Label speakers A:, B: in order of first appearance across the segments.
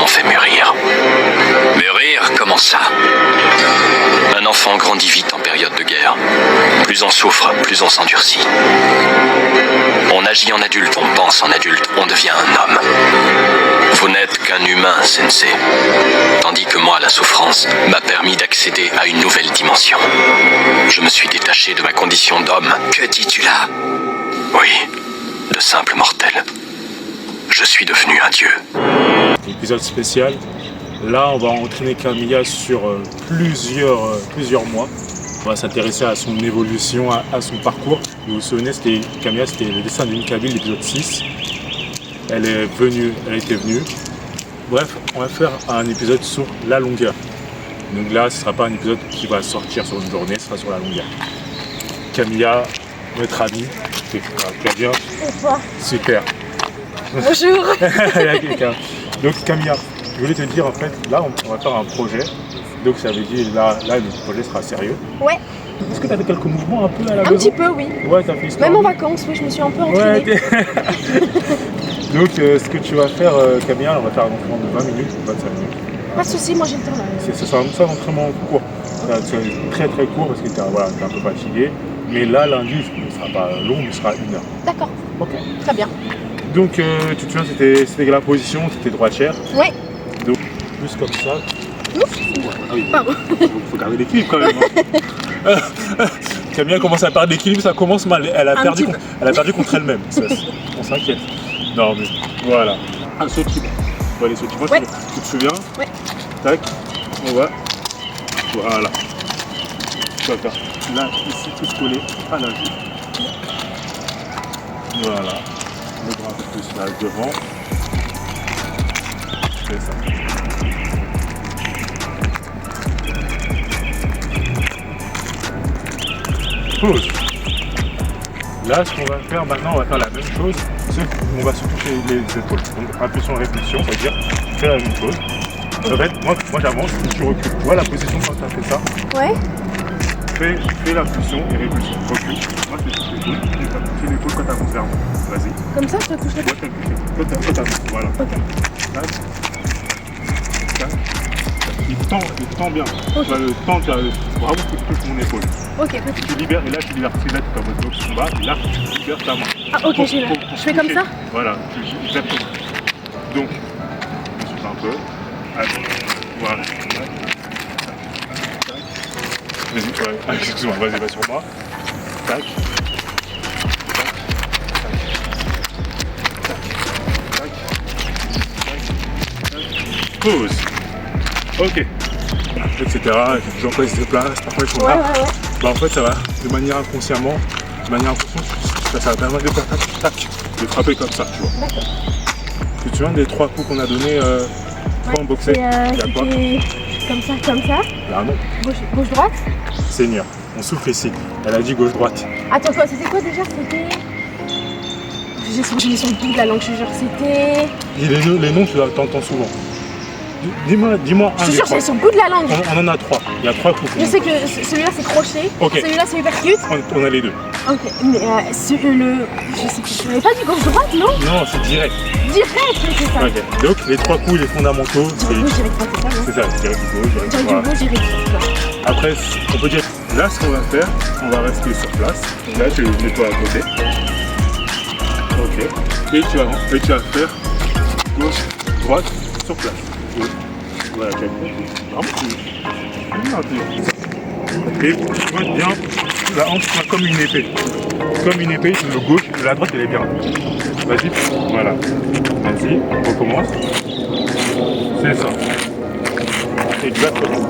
A: m'ont fait mûrir. Mûrir, comment ça? Un enfant grandit vite en période de guerre. Plus on souffre, plus on s'endurcit. On agit en adulte, on pense en adulte, on devient un homme. Vous n'êtes qu'un humain, Sensei. Tandis que moi, la souffrance m'a permis d'accéder à une nouvelle dimension. Je me suis détaché de ma condition d'homme. Que dis-tu là? Oui, de simple mortel. Je suis devenu un dieu.
B: Épisode spécial. Là, on va entraîner Camilla sur plusieurs mois. On va s'intéresser à son évolution, à son parcours. Vous vous souvenez, Camilla, c'était le dessin d'une Kabyle, l'épisode 6. Elle était venue. Bref, on va faire un épisode sur la longueur. Donc là, ce ne sera pas un épisode qui va sortir sur une journée, ce sera sur la longueur. Camilla, notre amie, tu vas bien?
C: Et toi?
B: Super.
C: Bonjour.
B: Il y a quelqu'un. Donc Camilla, je voulais te dire en fait, là on va faire un projet. Donc ça veut dire là le projet sera sérieux.
C: Ouais.
B: Est-ce que tu as fait quelques mouvements un peu à la maison?
C: Un petit peu, oui.
B: Ouais, tu as fait histoire.
C: Même en vacances, oui, je me suis un peu entraînée.
B: Ouais, donc ce que tu vas faire Camilla, on va faire un entraînement de 20 minutes, 25 minutes.
C: Pas de soucis, moi j'ai le temps là.
B: Ce sera un entraînement court. C'est très très court parce que tu es un peu fatigué. Mais là lundi, ce ne sera pas long, mais ce sera 1 heure.
C: D'accord.
B: Ok.
C: Très bien.
B: Donc tu te souviens, c'était la position, c'était droitière.
C: Ouais.
B: Donc plus comme ça.
C: Ouf.
B: Ah oui.
C: Pardon.
B: Faut garder l'équilibre quand même. Hein. Camilla commence à perdre l'équilibre, ça commence mal. Elle a perdu contre elle-même. On s'inquiète. Non mais voilà. Un saut de chiban. On va aller sauter.
C: Ouais.
B: Tu te souviens?
C: Ouais.
B: Tac. On va. Voilà. Tu vas faire là, ici, tout collé à la joue. Voilà. Le bras un peu plus là devant. C'est ça. Pause. Là, ce qu'on va faire maintenant, on va faire la même chose, sauf qu'on va se toucher les épaules. Donc, impulsion-répulsion, c'est-à-dire faire la même chose. En fait, moi j'avance, tu recules. Tu vois la position quand tu as fait ça?
C: Ouais.
B: Fais l'impulsion et répulsion. Recule. Moi, je te touche l'épaule. Tu vas toucher l'épaule quand tu avances vers moi. Vas-y.
C: Comme ça, je te touche les
B: Moi, tu as touché. Quand tu avances. Voilà.
C: Ok.
B: Tac. Tac. Il tend bien.
C: Ok.
B: Tu as le temps, bravo que tu touches mon épaule.
C: Ok, pas de soucis.
B: Tu libères, et là tu libères tes lettres comme votre box combat, et là tu libères ta main.
C: Ah ok, j'ai là. Je fais comme ça?
B: Voilà, exactement. Donc, je souffle un peu. Allez, voilà. Vas-y, ouais. Ah, excuse-moi, vas-y, va sur moi. Tac. Tac. Tac. Tac. Tac. Tac. Pause. Ok. Etc. J'ai toujours pas laissé de place, parfois ils sont là.
C: Ouais.
B: Bah en fait ça va de manière inconsciente, ça va permettre de faire tac, de frapper comme ça, tu vois.
C: D'accord.
B: Tu te souviens des 3 coups qu'on a donnés quand on boxait? Il y a quoi?
C: Comme ça.
B: Là non,
C: Gauche, droite.
B: Seigneur, on souffle ici. Elle a dit gauche-droite.
C: Attends, quoi, c'était quoi déjà? C'était... J'ai sur le bout de la langue, je te jure, c'était...
B: Les noms tu t'entends souvent. Dis-moi un
C: Je te
B: des
C: jure,
B: 3.
C: c'est sur le bout de la langue.
B: On en a 3. Il y a 3 coups.
C: Je sais que celui-là c'est crochet,
B: Ok.
C: celui-là c'est uppercut.
B: On a les deux.
C: Ok, mais je sais plus, je n'avais pas dit gauche-droite, non?
B: Non, c'est direct.
C: Direct, c'est ça.
B: Ok. Donc les 3 coups, les fondamentaux,
C: Gauche, direct droite, c'est ça, non?
B: c'est ça, direct du gauche, direct
C: Direct
B: droite.
C: du gauche, direct droite.
B: Après, on peut dire, là ce qu'on va faire, on va rester sur place. Là, je vais nettoyer à côté. Ok. Et tu vas faire gauche, droite, sur place. Voilà, tu as compris. Et tu vois bien, la hanche comme une épée. Comme une épée, le gauche, la droite, elle est bien. Vas-y, voilà. Vas-y, on recommence. C'est ça. Exactement.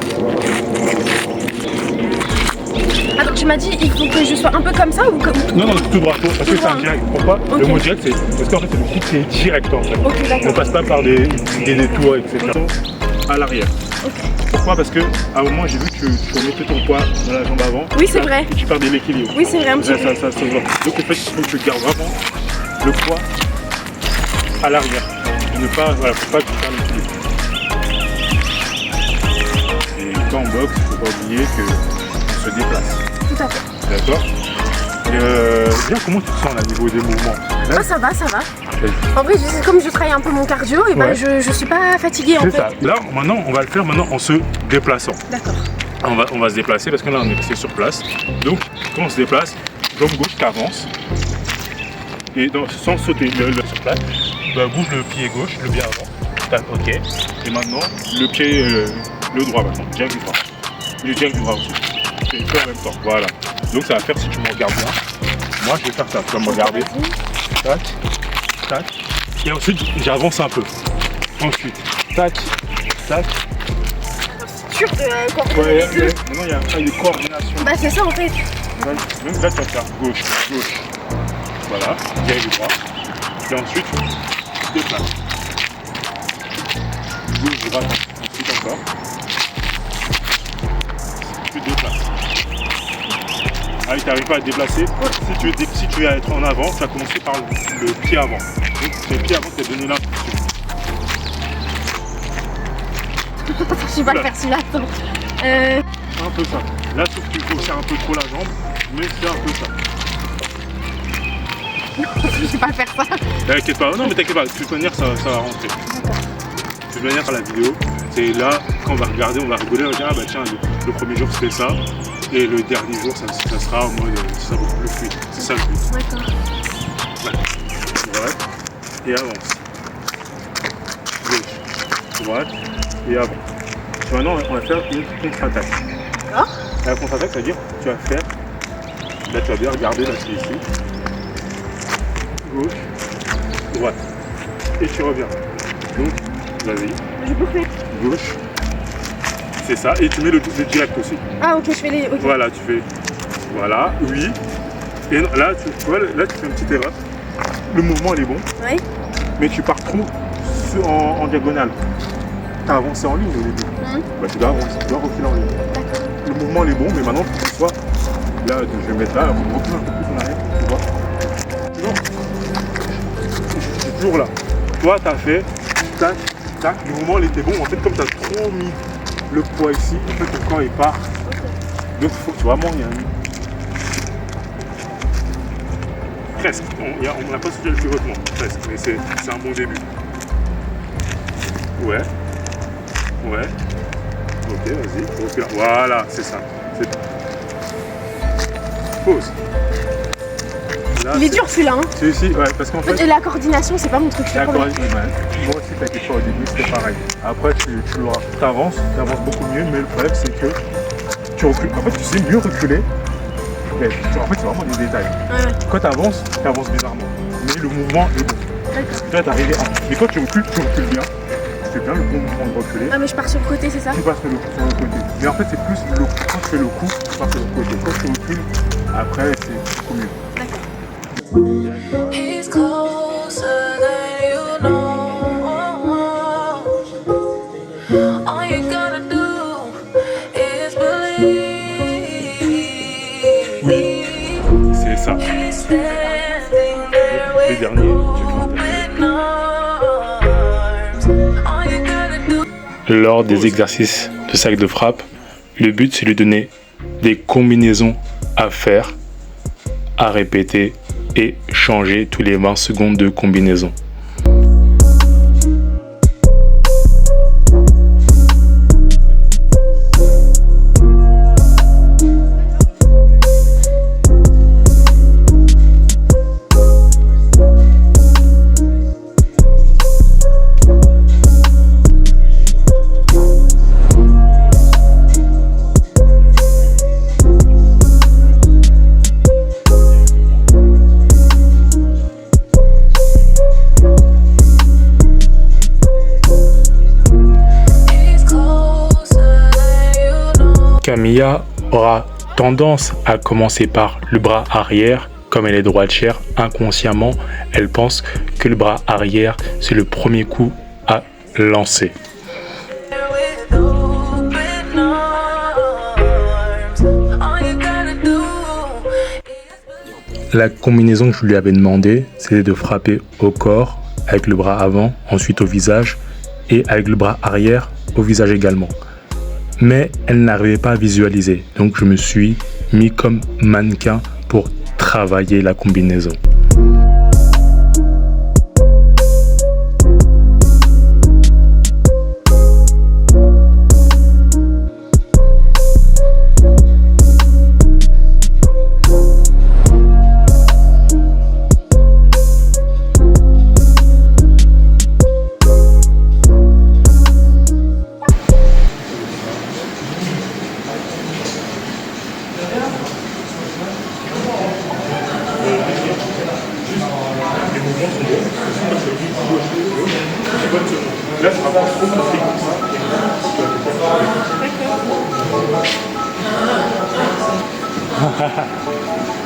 C: Attends, tu m'as dit il faut que je sois un peu comme ça ou comme...
B: Non, tout droit, parce que c'est un
C: droit.
B: direct. Pourquoi?
C: Ok.
B: Le mot direct, c'est parce qu'en fait, c'est le coup qui est direct en fait.
C: Ok,
B: On
C: d'accord.
B: passe pas par des détours, etc. À l'arrière.
C: Ok.
B: Pourquoi? Parce que à un moment, j'ai vu que tu remettais ton poids dans la jambe avant.
C: Oui, c'est vrai.
B: Et tu perdais l'équilibre.
C: Oui, c'est vrai, un petit peu.
B: Ça se voit. Donc en fait, il faut que tu gardes vraiment le poids à l'arrière. Ne pas, voilà, faut pas que tu perdes l'équilibre. Et quand on boxe, il ne faut pas oublier qu'on se déplace.
C: Tout à fait.
B: D'accord. Bien, comment tu te sens là, au niveau des mouvements?
C: Ah, ça va, ça va. En vrai, comme je travaille un peu mon cardio, et ben je suis pas fatiguée en fait.
B: C'est ça. Là, maintenant, on va le faire maintenant en se déplaçant.
C: D'accord.
B: On va se déplacer parce que là, on est resté sur place. Donc, quand on se déplace, jambe gauche qui avance. Et donc, sans sauter sur place, bah, bouge le pied gauche, le bien avant. Tac, ok. Et maintenant, le pied, le droit maintenant. Jack du droit. Le jack du droit aussi. Et fait en même temps. Voilà. Donc, ça va faire si tu me regardes bien. Moi, je vais faire ça. Tu vas me regarder. Tac, tac. Et ensuite, j'avance un peu. Ensuite, tac, tac.
C: Sûr de coordonner les deux.
B: Maintenant, il y a un travail de coordination.
C: Bah, c'est ça en fait.
B: Donc là, tu vas faire gauche, gauche. Voilà, direct du droit. Et ensuite, tu te déplaces. Gauche, droite, ensuite encore. Tu te déplaces. Ah, tu n'arrives pas à te déplacer. Si tu veux être en avant, tu vas commencer par le pied avant. Donc, c'est le pied avant qui t'a donné l'impulsion.
C: Je sais pas le faire celui-là.
B: C'est un peu ça. Là, sauf qu'il faut faire un peu trop la jambe, mais c'est un peu ça.
C: Je sais pas faire ça.
B: T'inquiète pas, non mais t'inquiète pas, de toute manière ça va rentrer. De toute manière à la vidéo, c'est là, quand on va regarder, on va rigoler, on va dire ah bah tiens, le premier jour c'était ça, et le dernier jour ça sera en mode ça va plus fluide. C'est ça le but.
C: D'accord.
B: Voilà. Droite et avance. Gauche, droite et avance. Et maintenant on va faire une contre-attaque.
C: Ah.
B: La contre-attaque, ça veut dire tu vas faire, là tu vas bien regarder, là c'est ici. Gauche, droite. Et tu reviens. Donc, vas-y.
C: Je peux faire.
B: Gauche. C'est ça. Et tu mets le direct aussi.
C: Ah ok, je fais les... Okay.
B: Voilà, tu fais... Voilà, oui. Et là, tu vois, là, tu fais une petite erreur. Le mouvement, il est bon.
C: Oui.
B: Mais tu pars trop en diagonale. Tu as avancé en ligne au début. Bah, tu dois avancer, tu dois reculer en ligne.
C: D'accord.
B: Le mouvement, il est bon, mais maintenant, il faut que tu sois... Là, je vais mettre là, on recule un peu plus en arrière, tu vois. C'est toujours là. Toi, t'as fait, tac, tac, le mouvement il était bon. En fait, comme t'as trop mis le poids ici, en fait, ton corps il part. Donc, il faut que vraiment, il y a un... Presque. On n'a pas suivi le pivotement, presque, mais c'est un bon début. Ouais. Ouais. Ok, vas-y. Recule. Voilà, c'est ça. Pause. Là,
C: il est dur celui-là. Hein.
B: Celui-ci, ouais, parce qu'en fait.
C: Et la coordination, c'est pas mon truc.
B: La coordination, moi aussi, t'inquiète pas, au début, c'était pareil. Après, tu avances beaucoup mieux, mais le problème, c'est que tu recules. En fait, tu sais mieux reculer, mais en fait, c'est vraiment des détails. Ouais. Quand tu avances bizarrement, mais le mouvement est bon. D'accord. Tu dois t'arriver à. Mais quand tu recules bien. Tu fais bien le bon mouvement de reculer.
C: Ah, mais je pars sur le côté, c'est ça?
B: Tu passes sur le côté. Mais en fait, c'est plus quand tu fais le coup, tu pars sur le côté. Quand tu recules, après, c'est beaucoup mieux.
D: He's closer than you know. All you gotta do is believe.
B: Oui, c'est ça. Les derniers, lors des exercices de sac de frappe, le but c'est de lui donner des combinaisons à faire, à répéter et changer tous les 20 secondes de combinaison. Camilla aura tendance à commencer par le bras arrière. Comme elle est droitière, inconsciemment, elle pense que le bras arrière, c'est le premier coup à lancer. La combinaison que je lui avais demandé, c'était de frapper au corps avec le bras avant, ensuite au visage et avec le bras arrière au visage également. Mais elle n'arrivait pas à visualiser. Donc je me suis mis comme mannequin pour travailler la combinaison. Là, ça rapproche trop l'Afrique.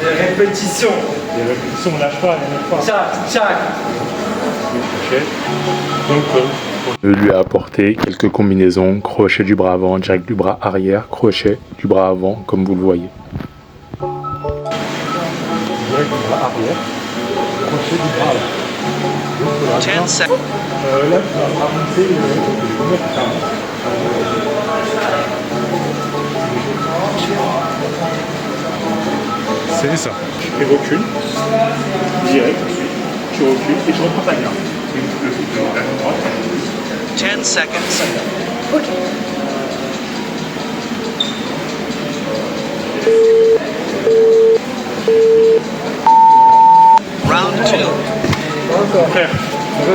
E: Les répétitions.
B: Les répétitions, on lâche pas, on lâche pas.
E: Tchac, tchac.
B: Donc, je lui ai apporté quelques combinaisons, crochet du bras avant, direct du bras arrière, crochet du bras avant, comme vous le voyez. Direct du bras arrière, crochet du bras avant.
F: 10 seconds.
B: Là, tu vas avancer le c'est ça. Tu recules, direct, tu recules et tu reprends ta garde.
F: 10 seconds.
C: Ok.
F: Round 2.
B: Frère, on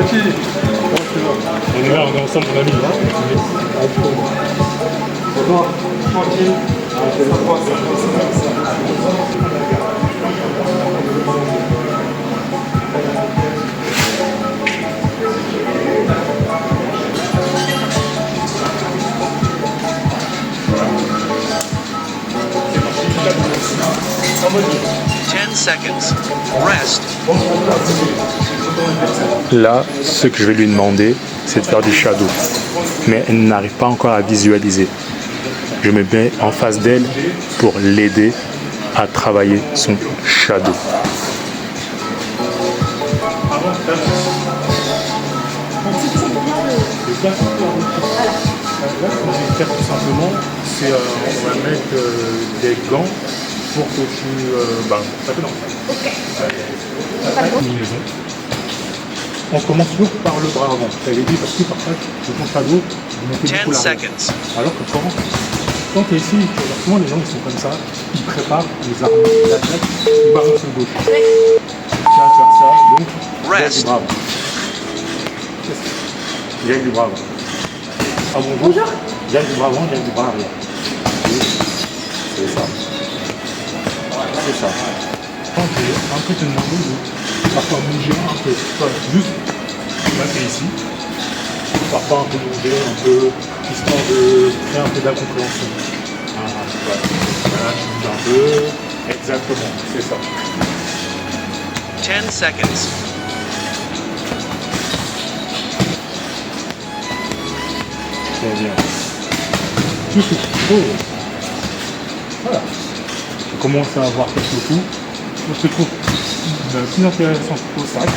B: est là, on est ensemble, mon ami.
E: Tranquille.
F: Ten seconds. Rest.
B: Là, ce que je vais lui demander, c'est de faire du shadow. Mais elle n'arrive pas encore à visualiser. Je me mets en face d'elle pour l'aider à travailler son shadow. Là, ce qu'on va faire tout simplement, c'est on va mettre des gants pour que tu... ça fait non. On commence toujours par le bras avant. Je t'avais dit parce que parfois, dans ton shadow, vous mettez
F: 10
B: beaucoup l'arrière.
F: seconds.
B: Alors que quand tu es ici, tu regardes souvent les gens qui sont comme ça, ils préparent les armes, ils attaquent, ils balancent le gauche. Tu vas faire ça, donc
F: Rest.
B: du bras avant. Gagne du bras avant. Ah bonjour. Gagne du bras avant, gagne du bras arrière. C'est ça. C'est ça. Quand tu es un peu te demander de parfois bouger un peu, juste là c'est ici. Parfois un peu bouger, un peu, histoire de créer un peu d'incompréhension. Voilà, tu bouges un peu. Exactement, c'est ça.
F: 10 seconds.
B: Très bien. Tout souffle. Oh. Voilà. Tu commences à avoir quelques coups. Je te trouve plus intéressant au sac.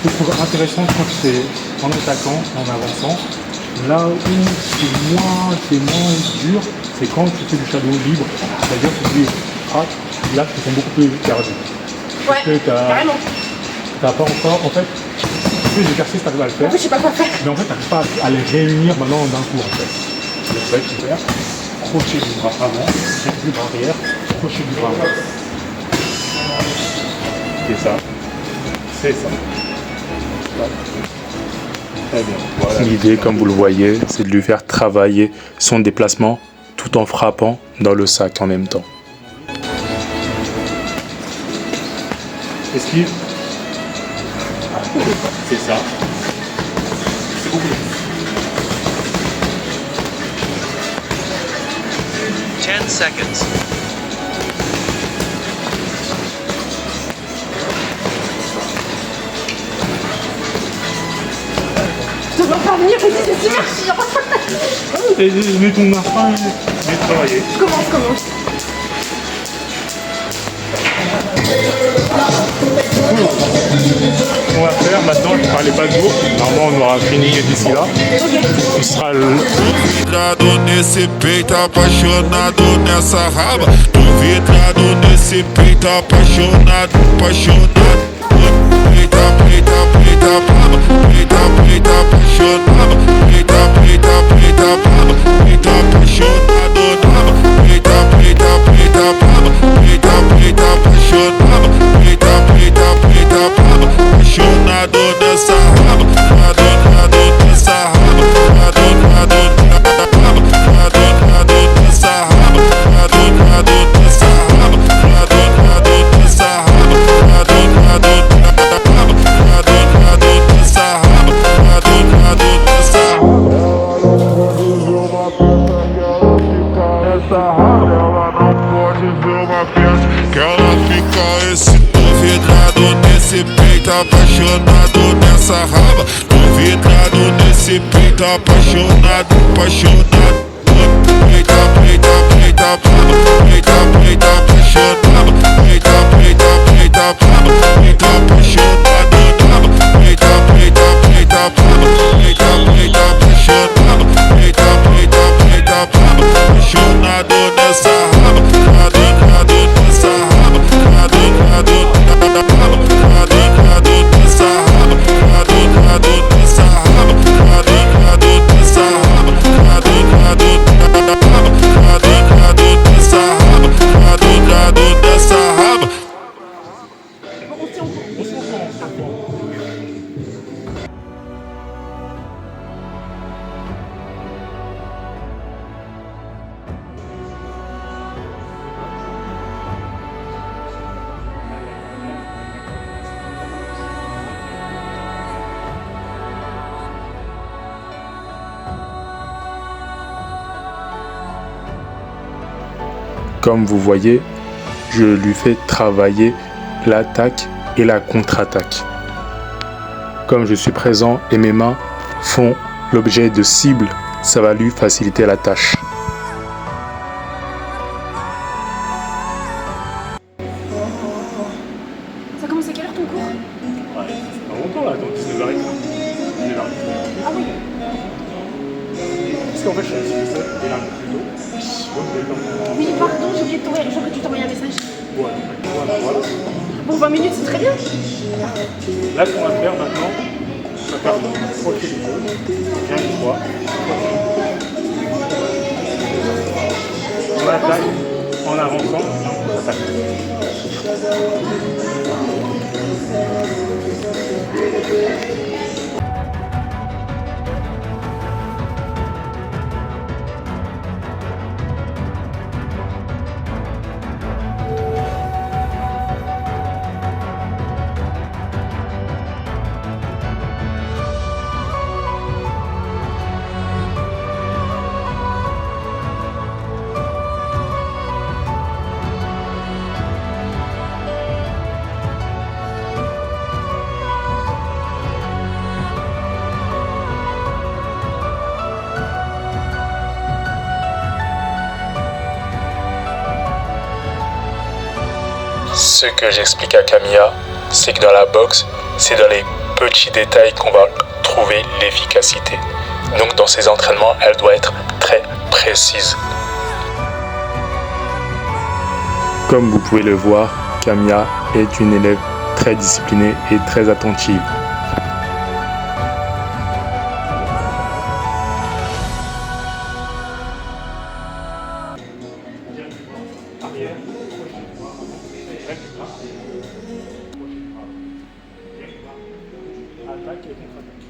B: Je te trouve intéressant quand c'est en attaquant, en avançant. Là où c'est moins dur, c'est quand tu fais du shadow libre. C'est-à-dire que tu frappes, là tu sont beaucoup plus perdus.
C: Ouais, carrément.
B: T'as pas encore, en fait, tous les exercices, t'arrives à le faire.
C: En fait, je sais pas quoi faire.
B: Mais en fait, t'arrives pas à les réunir maintenant d'un coup, en fait. C'est ça qu'il faut faire. Crochet du bras avant, du bras arrière, crochet du bras avant. C'est ça. C'est ça. Très bien. Voilà. L'idée, comme vous le voyez, c'est de lui faire travailler son déplacement tout en frappant dans le sac en même temps. Esquive. C'est ça. C'est beaucoup.
F: 10 seconds.
C: Je dois pas venir, c'est super chiant.
B: Mets ton enfant et travailler.
C: Commence.
B: Ce qu'on va faire maintenant, je ne parlais pas de jour. Normalement, on aura fini d'ici là. Ce sera le...
G: Vidrado nesse peito, apaixonado nessa raba. Tô vidrado nesse peito, apaixonado, apaixonado. Peita, peita, peita, brava. Peita, peita, apaixonado. Peita, peita, peita, brava. Peita, apaixonado, brava. Peita, peita, peita, brava. Peita, peita, apaixonado. Peita, peita, peita, brava. Apaixonado nessa raba. Adonado nessa raba. Adonado nessa raba. Adonado nessa raba. Adonado nessa raba. Adonado nessa raba. Adonado nessa raba. Adonado nessa apaixonado nessa raba. Tô vidrado nesse peito, apaixonado, apaixonado. Peita, peita, peita, braba, peita, peita, apaixonado. Peita, peita, peita, braba, peita, apaixonado, braba. Peita, peita, peita, braba, peita, peita, apaixonado. Peita, peita, peita, braba, apaixonado nessa raba. Cadê nessa raba? Cadê nessa raba? Cadê nessa raba? Cadê nessa raba? Cadê nessa raba?
C: Bon, on se tient au courant.
B: Comme vous voyez, je lui fais travailler l'attaque et la contre-attaque. Comme je suis présent et mes mains font l'objet de cibles, ça va lui faciliter la tâche.
C: Ça commence à quelle heure ton cours?
B: Ouais, c'est pas longtemps là, attends, 19h30.
C: Ah oui.
B: Parce qu'en fait, je suis assis seul, et là, plus tôt.
C: Oui, pardon, j'ai oublié de t'envoyer. Je crois que tu t'envoies un message.
B: Voilà.
C: Bon, 20 minutes, c'est très bien.
B: Là, ce qu'on va faire maintenant, on va faire croquer les œufs. Bien une fois. On attaque en avançant. On attaque.
H: Ce que j'explique à Camilla, c'est que dans la boxe, c'est dans les petits détails qu'on va trouver l'efficacité. Donc dans ses entraînements, elle doit être très précise.
B: Comme vous pouvez le voir, Camilla est une élève très disciplinée et très attentive. Attaque et contre-attaque.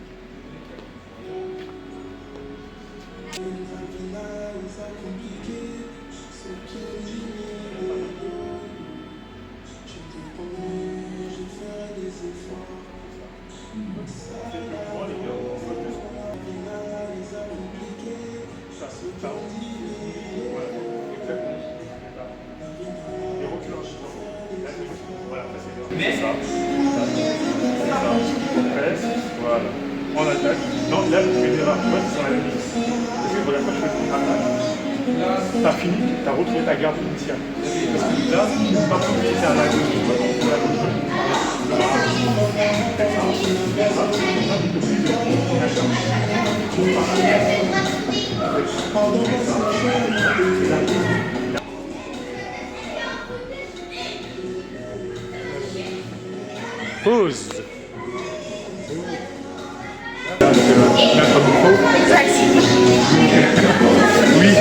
B: Voilà. On attaque. Non, là, tu fais une erreur. Tu vois, c'est sur la même ligne. Parce que voilà, quand tu fais une attaque, t'as fini, t'as retrouvé ta garde initiale. Parce que là, c'est pas comme si c'était un axe. Pause. Oui,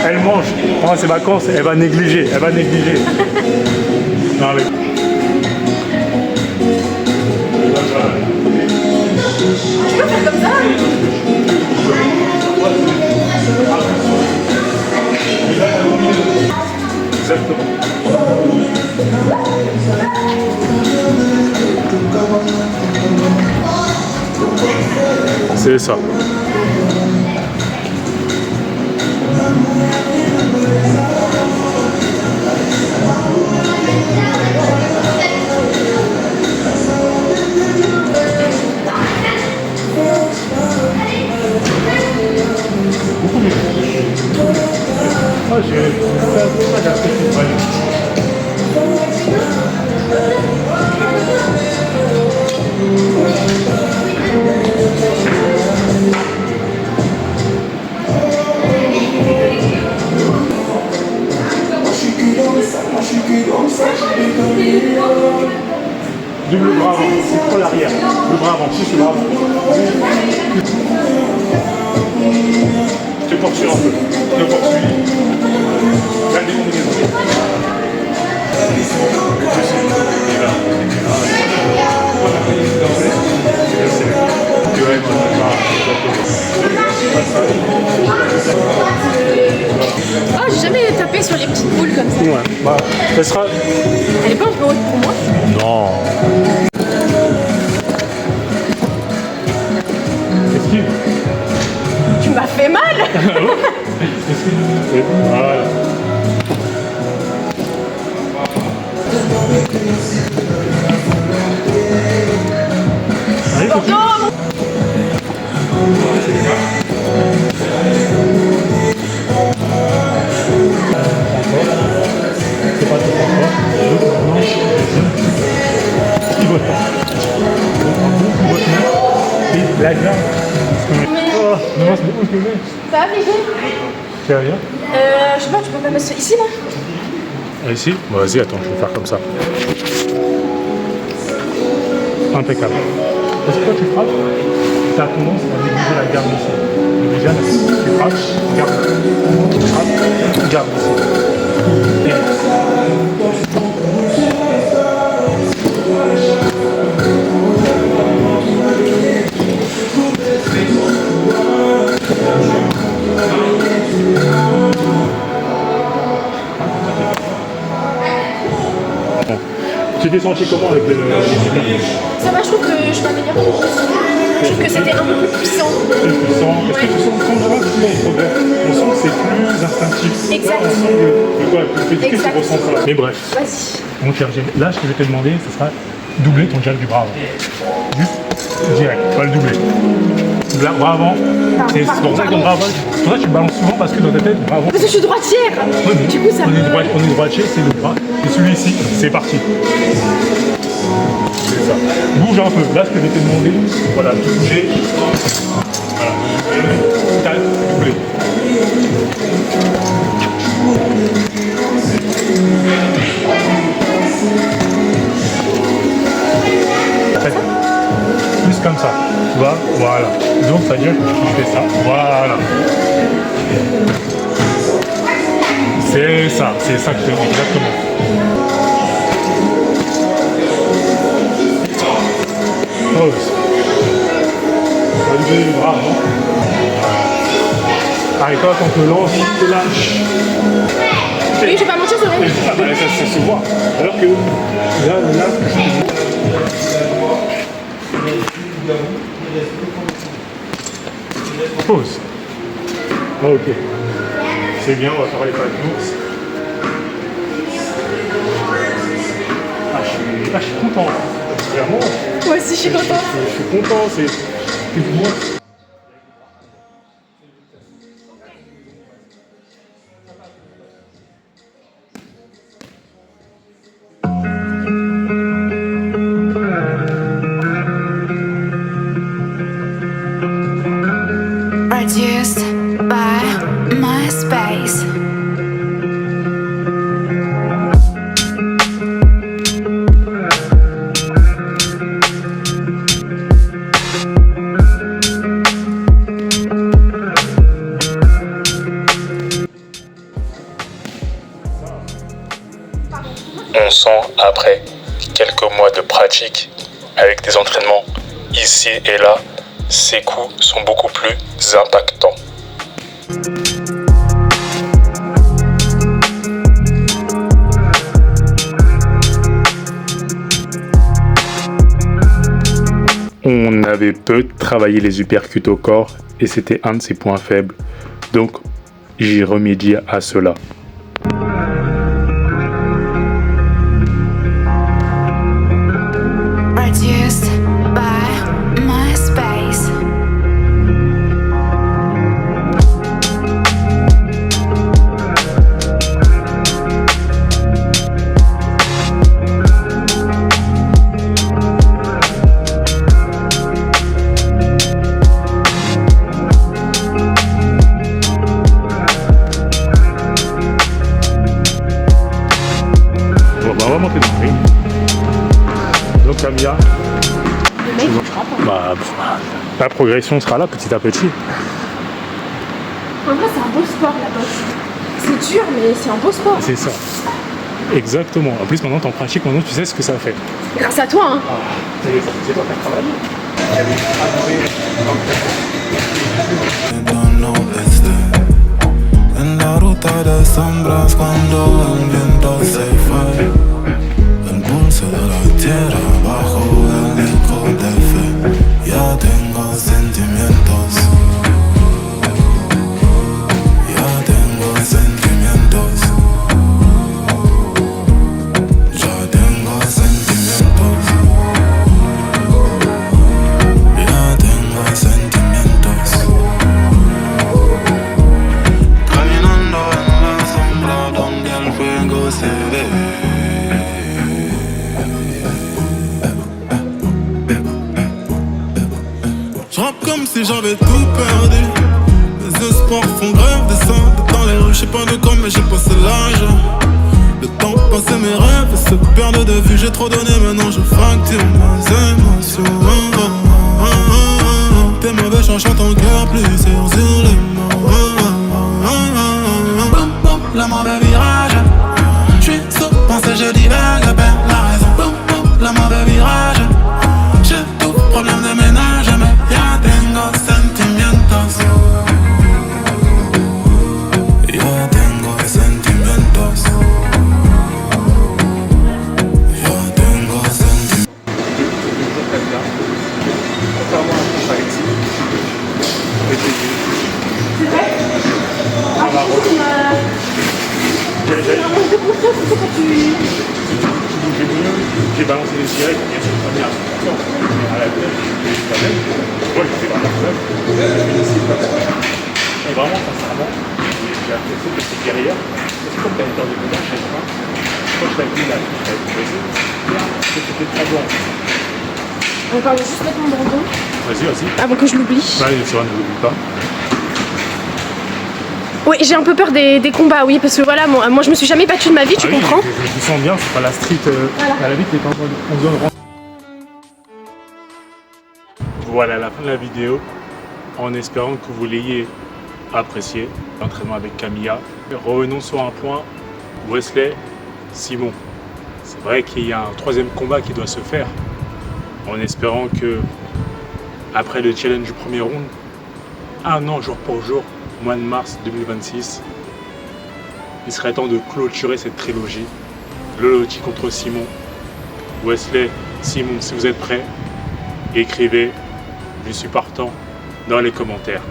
B: elle mange. Pendant ses vacances, elle va négliger. Elle va négliger. Non, mais...
C: Tu peux faire comme ça?
B: Exactement. C'est ça. je vais faire ça d'après tout ça. Double bras avant, contre l'arrière. Le bras avant, pousse le bras avant. Je te poursuis un peu. Je te poursuis. Là, des combinaisons.
C: Oh, j'ai jamais tapé sur les petites boules comme ça.
B: Ouais, bah, ça sera...
C: Elle est pas un peu haute pour moi?
B: Non. Esquive.
C: Tu m'as fait mal.
B: Esquive. Voilà. Allez, continue. C'est pas trop fort. Pivote pas. Et la garde. Oh, non, c'est beaucoup ce que je mets.
C: Ça va, Brigitte?
B: Tu vas bien?
C: Je sais pas, tu peux pas mettre ça ici, là?
B: Ici? Bon, vas-y, attends, je vais faire comme ça. Impeccable. Parce que quand tu frappes, tu as tendance à négliger la garde ici. Donc déjà, tu frappes, garde. Tu frappes, garde ici. Et... Tu t'es senti comment avec le
C: Ça va, je trouve que je m'améliore. Je trouve que c'était un peu plus puissant.
B: plus puissant? Est-ce que tu sens vraiment un progrès? On sent que c'est plus instinctif.
C: Exact.
B: Là, on sent que quoi, le fait que tu ressens ça. Mais bref.
C: Vas-y.
B: Donc là, ce que je vais te demander, ce sera doubler ton jab du bras avant. Juste direct, pas le doubler. Là, bras avant. C'est pour ça que ton bras avant, c'est pour ça que tu balances souvent parce que dans ta tête, bras avant.
C: Parce que je suis droitière. Du coup, ça
B: on est droitier, c'est le bras. Et celui-ci, c'est parti. C'est ça. Bouge un peu. Là, ce que je vais te demander, voilà, tu bouger. Voilà. Tac, doubler. Plus comme ça, tu vois, voilà. Donc ça veut dire que tu fais ça, voilà. C'est ça que je fais exactement. Pause. On va lever le bras, non? Arrête-toi quand on te lance, tu te lâches.
C: Oui, je vais pas mentir, c'est vrai.
B: Ah bah, ça se voit. Alors que là, pause. Ok. C'est bien, on va faire les pas de course. Je suis content. Vraiment.
C: Moi aussi, je suis contente.
B: Je suis content. C'est moi.
I: Produced by MySpace.
H: On sent après quelques mois de pratique avec des entraînements ici et là, ces coups sont beaucoup plus impactants.
B: On avait peu travaillé les uppercuts au corps et c'était un de ses points faibles. Donc j'ai remédié à cela.
I: Produced by MySpace.
B: La progression sera là petit à petit.
C: En vrai, c'est un beau sport la boxe. C'est dur, mais c'est un beau sport.
B: C'est ça. Exactement. En plus, maintenant, tu en pratiques, maintenant, tu sais ce que ça fait.
C: Grâce à toi, hein.
B: Ah, c'est toi qui as travaillé.
G: En la ruta de sombras cuando el viento se fue, el pulso de la tierra bajo el eco de fe. Ya tengo sentimientos, ya tengo sentimientos, ya tengo sentimientos, ya tengo sentimientos. Caminando en la sombra donde el fuego se ve. Je rappe comme si j'avais tout perdu. Les espoirs font grève, descendent dans les rues. Je sais pas de quoi mais j'ai passé l'âge. Le temps passé, mes rêves se perdent de vue. J'ai trop donné, maintenant je fracture mes émotions. T'es mauvais, changeant ton cœur plus sûr sur les mots. Boum boum, le mauvais virage. J'suis sous pensée, je divague, perds la raison. Boum boum, le mauvais virage. J'ai tout problème de ménage, mais ya tengo sentimientos. Ya tengo sentimientos. Ya tengo sentimientos.
B: Contrairement à ce qu'on parlait ici. J'ai balancé les cigarettes, bien sûr, pas bien à 100%, mais à la tête, quand même, moi je fais vraiment ça, et vraiment, sincèrement, j'ai apprécié que c'est derrière, parce que comme t'as une heure de combat, je sais pas, quand je t'avais vu là, je t'avais posé, c'était très bon.
C: On va juste mettre mon bandon
B: Vas-y.
C: avant que je l'oublie.
B: Ouais, c'est vrai, ne l'oublie pas.
C: Oui, j'ai un peu peur des combats, oui, parce que voilà, moi je me suis jamais battue de ma vie, tu comprends?
B: Je me sens bien, c'est pas la street à la vie, t'es pas en zone rang. Voilà la fin de la vidéo, en espérant que vous l'ayez apprécié, l'entraînement avec Camilla. Revenons sur un point, Wesley, Simon. C'est vrai qu'il y a un troisième combat qui doit se faire, en espérant que, après le challenge du premier round, un an jour pour jour, mois de mars 2026, il serait temps de clôturer cette trilogie. Lolotti contre Simon. Wesley, Simon, si vous êtes prêts, écrivez, je suis partant dans les commentaires.